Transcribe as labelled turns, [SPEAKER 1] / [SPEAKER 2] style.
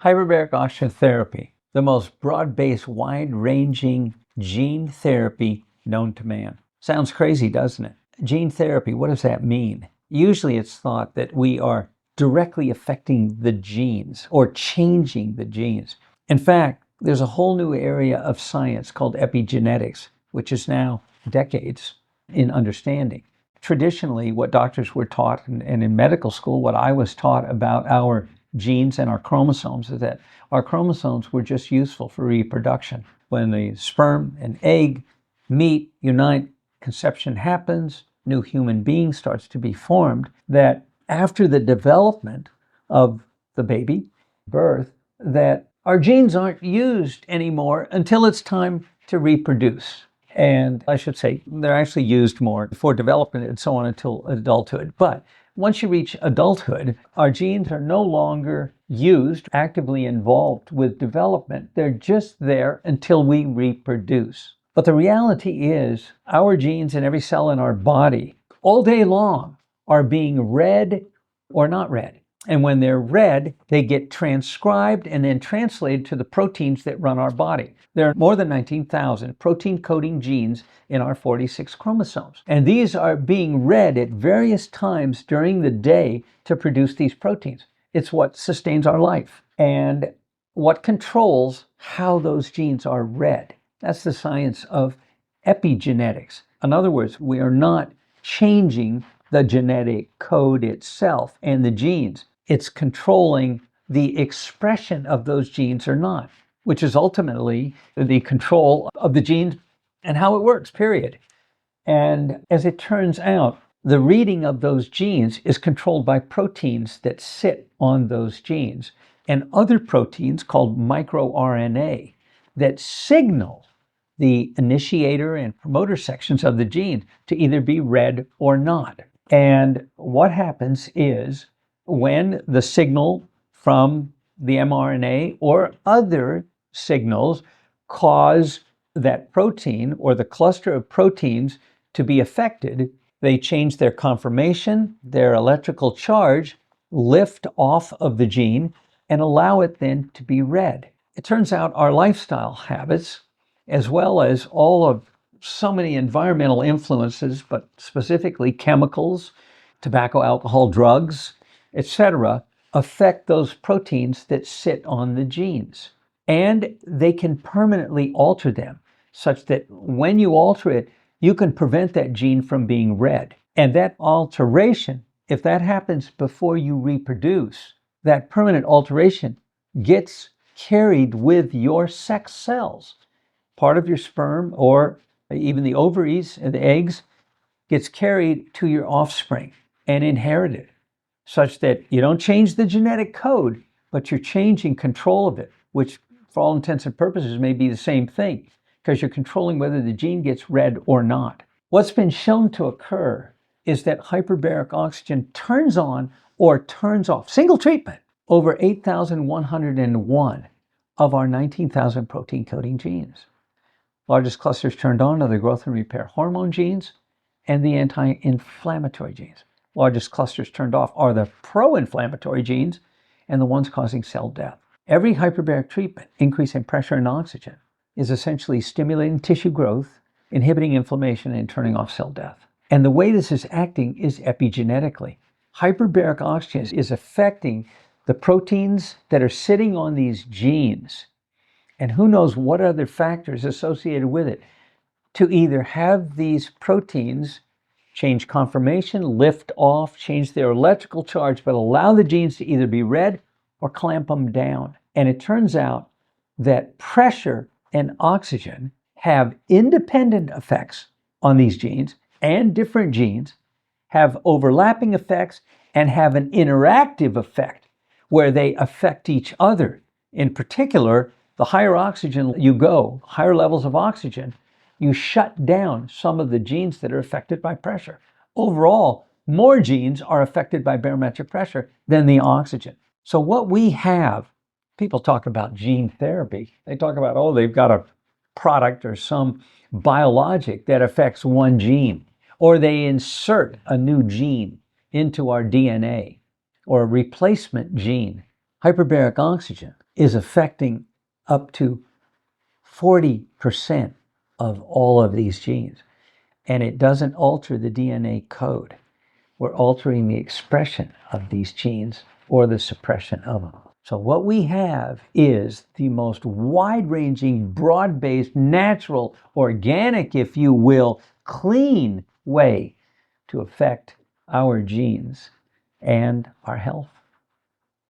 [SPEAKER 1] Hyperbaric oxygen therapy, the most broad-based, wide-ranging gene therapy known to man. Sounds crazy, doesn't it? Gene therapy, what does that mean? Usually it's thought that we are directly affecting the genes or changing the genes. In fact, there's a whole new area of science called epigenetics, which is now decades in understanding. Traditionally, what doctors were taught, and in medical school, what I was taught about our genes and our chromosomes, is that our chromosomes were just useful for reproduction. When the sperm and egg meet, unite, conception happens, new human being starts to be formed, that after the development of the baby, birth, that our genes aren't used anymore until it's time to reproduce. And I should say, they're actually used more for development and so on until adulthood. But once you reach adulthood, our genes are no longer used, actively involved with development. They're just there until we reproduce. But the reality is, our genes in every cell in our body, all day long, are being read or not read. And when they're read, they get transcribed and then translated to the proteins that run our body. There are more than 19,000 protein-coding genes in our 46 chromosomes. And these are being read at various times during the day to produce these proteins. It's what sustains our life and what controls how those genes are read. That's the science of epigenetics. In other words, we are not changing the genetic code itself and the genes. It's controlling the expression of those genes or not, which is ultimately the control of the genes and how it works, period. And as it turns out, the reading of those genes is controlled by proteins that sit on those genes and other proteins called microRNA that signal the initiator and promoter sections of the gene to either be read or not. And what happens is, when the signal from the mRNA or other signals cause that protein or the cluster of proteins to be affected, they change their conformation, their electrical charge, lift off of the gene, and allow it then to be read. It turns out our lifestyle habits, as well as all of so many environmental influences, but specifically chemicals, tobacco, alcohol, drugs, etc., affect those proteins that sit on the genes. And they can permanently alter them, such that when you alter it, you can prevent that gene from being read. And that alteration, if that happens before you reproduce, that permanent alteration gets carried with your sex cells. Part of your sperm, or even the ovaries and the eggs, gets carried to your offspring and inherited, such that you don't change the genetic code, but you're changing control of it, which for all intents and purposes may be the same thing, because you're controlling whether the gene gets read or not. What's been shown to occur is that hyperbaric oxygen turns on or turns off, single treatment, over 8,101 of our 19,000 protein-coding genes. Largest clusters turned on are the growth and repair hormone genes and the anti-inflammatory genes. Largest clusters turned off are the pro-inflammatory genes and the ones causing cell death. Every hyperbaric treatment, increase in pressure and oxygen, is essentially stimulating tissue growth, inhibiting inflammation, and turning off cell death. And the way this is acting is epigenetically. Hyperbaric oxygen is affecting the proteins that are sitting on these genes, and who knows what other factors associated with it, to either have these proteins change conformation, lift off, change their electrical charge, but allow the genes to either be read or clamp them down. And it turns out that pressure and oxygen have independent effects on these genes, and different genes have overlapping effects and have an interactive effect where they affect each other. In particular, the higher oxygen you go, higher levels of oxygen, you shut down some of the genes that are affected by pressure. Overall, more genes are affected by barometric pressure than the oxygen. So what we have, people talk about gene therapy. They talk about, oh, they've got a product or some biologic that affects one gene, or they insert a new gene into our DNA, or a replacement gene. Hyperbaric oxygen is affecting up to 40% of all of these genes. And it doesn't alter the DNA code. We're altering the expression of these genes or the suppression of them. So what we have is the most wide-ranging, broad-based, natural, organic, if you will, clean way to affect our genes and our health.